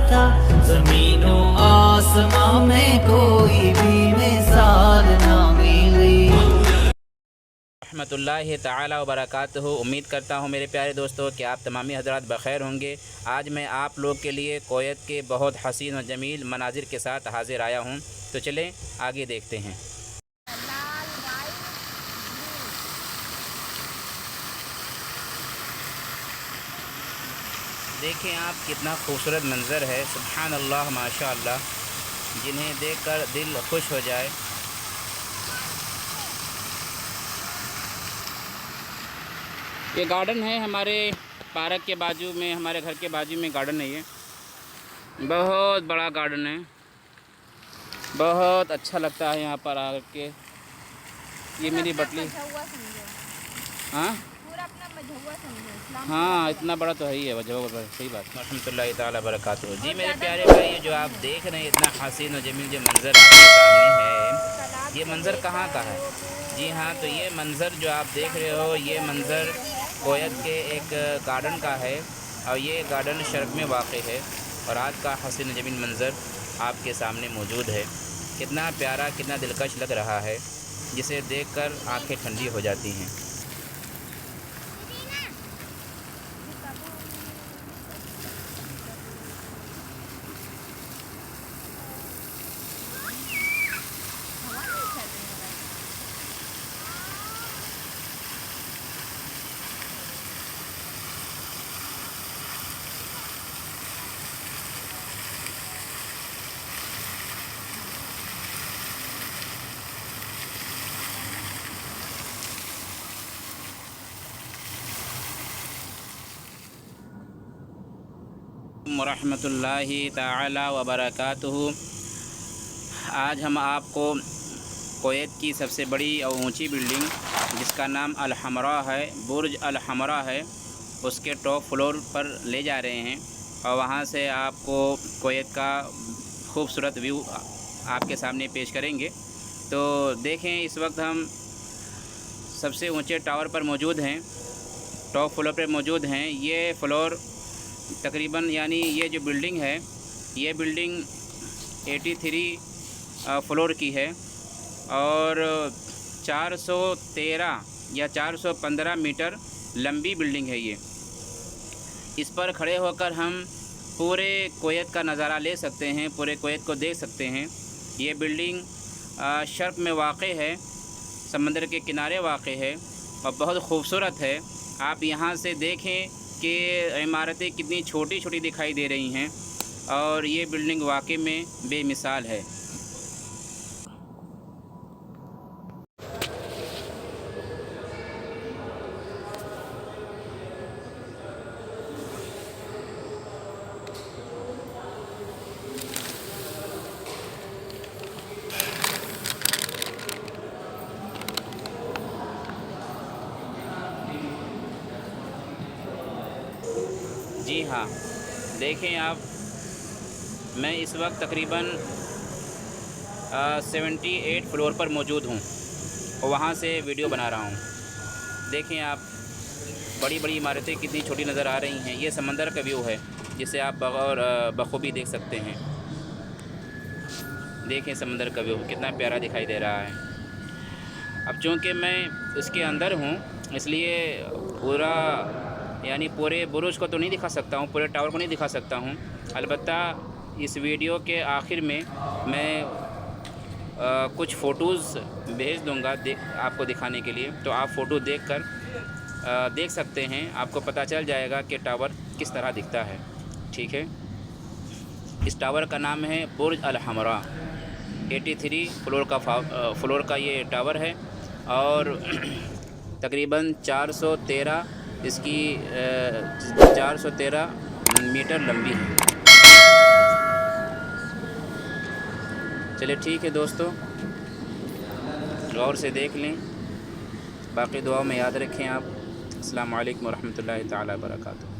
था, ज़मीनों आसमां में कोई भी मिसाल ना मिली। रहमतुल्लाहि ताला व बरकातहू। उम्मीद करता हूँ मेरे प्यारे दोस्तों कि आप तमामी हज़रात बख़ैर होंगे। आज मैं आप लोग के लिए कुवैत के बहुत हसीन और जमील मनाजिर के साथ हाज़िर आया हूँ। तो चलें आगे देखते हैं। देखें आप कितना खूबसूरत मंज़र है, सुब्हान अल्लाह माशा अल्लाह, जिन्हें देखकर दिल खुश हो जाए। ये गार्डन है हमारे पार्क के बाजू में, हमारे घर के बाजू में गार्डन है। ये बहुत बड़ा गार्डन है, बहुत अच्छा लगता है यहाँ पर आकर के। ये मेरी बटली, हाँ हाँ इतना बड़ा तो है ही है वजह, सही बात। रहमतुल्लाहि ताला बरकातहू। जी मेरे प्यारे भाई, जो आप देख रहे हैं इतना हसीन और जमील जो मंज़र आपके सामने है, ये मंज़र कहाँ का है? जी हाँ, तो ये मंज़र जो आप देख रहे हो, ये मंज़र कुवैत के एक गार्डन का है और ये गार्डन शर्क़ में वाक़ है। और आज का हसीन जमील मंज़र आपके सामने मौजूद है। कितना प्यारा, कितना दिलकश लग रहा है, जिसे देखकर आंखें ठंडी हो जाती हैं। रहमतुल्लाहि ताला व बरकातहू। आज हम आपको कुवैत की सबसे बड़ी और ऊंची बिल्डिंग, जिसका नाम अल हमरा है, बुर्ज अल हमरा है, उसके टॉप फ्लोर पर ले जा रहे हैं और वहां से आपको कुवैत का खूबसूरत व्यू आपके सामने पेश करेंगे। तो देखें, इस वक्त हम सबसे ऊंचे टावर पर मौजूद हैं, टॉप फ्लोर पर मौजूद हैं। ये फ्लोर तकरीबन, यानी ये जो बिल्डिंग है, ये बिल्डिंग 83 फ्लोर की है और 413 या 415 मीटर लंबी बिल्डिंग है ये। इस पर खड़े होकर हम पूरे कुवैत का नज़ारा ले सकते हैं, पूरे कुवैत को देख सकते हैं। ये बिल्डिंग शर्क़ में वाक़ है, समंदर के किनारे वाक़ है और बहुत खूबसूरत है। आप यहाँ से देखें कि इमारतें कितनी छोटी छोटी दिखाई दे रही हैं और ये बिल्डिंग वाकई में बेमिसाल है। जी हाँ, देखें आप, मैं इस वक्त तकरीबन 78 फ्लोर पर मौजूद हूँ और वहाँ से वीडियो बना रहा हूँ। देखें आप, बड़ी बड़ी इमारतें कितनी छोटी नज़र आ रही हैं। ये समंदर का व्यू है, जिसे आप बगौर बखूबी देख सकते हैं। देखें समंदर का व्यू कितना प्यारा दिखाई दे रहा है। अब चूँकि मैं इसके अंदर हूँ, इसलिए पूरा, यानी पूरे बुरुज को तो नहीं दिखा सकता हूँ, पूरे टावर को नहीं दिखा सकता हूँ। अलबत्ता इस वीडियो के आखिर में मैं कुछ फ़ोटोज़ भेज दूँगा आपको दिखाने के लिए, तो आप फ़ोटो देखकर देख सकते हैं। आपको पता चल जाएगा कि टावर किस तरह दिखता है। ठीक है, इस टावर का नाम है बुर्ज अल हमरा। 83 फ्लोर का ये टावर है और तकरीबन 413 इसकी 413 मीटर लंबी है। चलिए ठीक है दोस्तों, गौर से देख लें, बाकी दुआओं में याद रखें आप। अस्सलामु अलैकुम व रहमतुल्लाहि ताला व बरकातहू।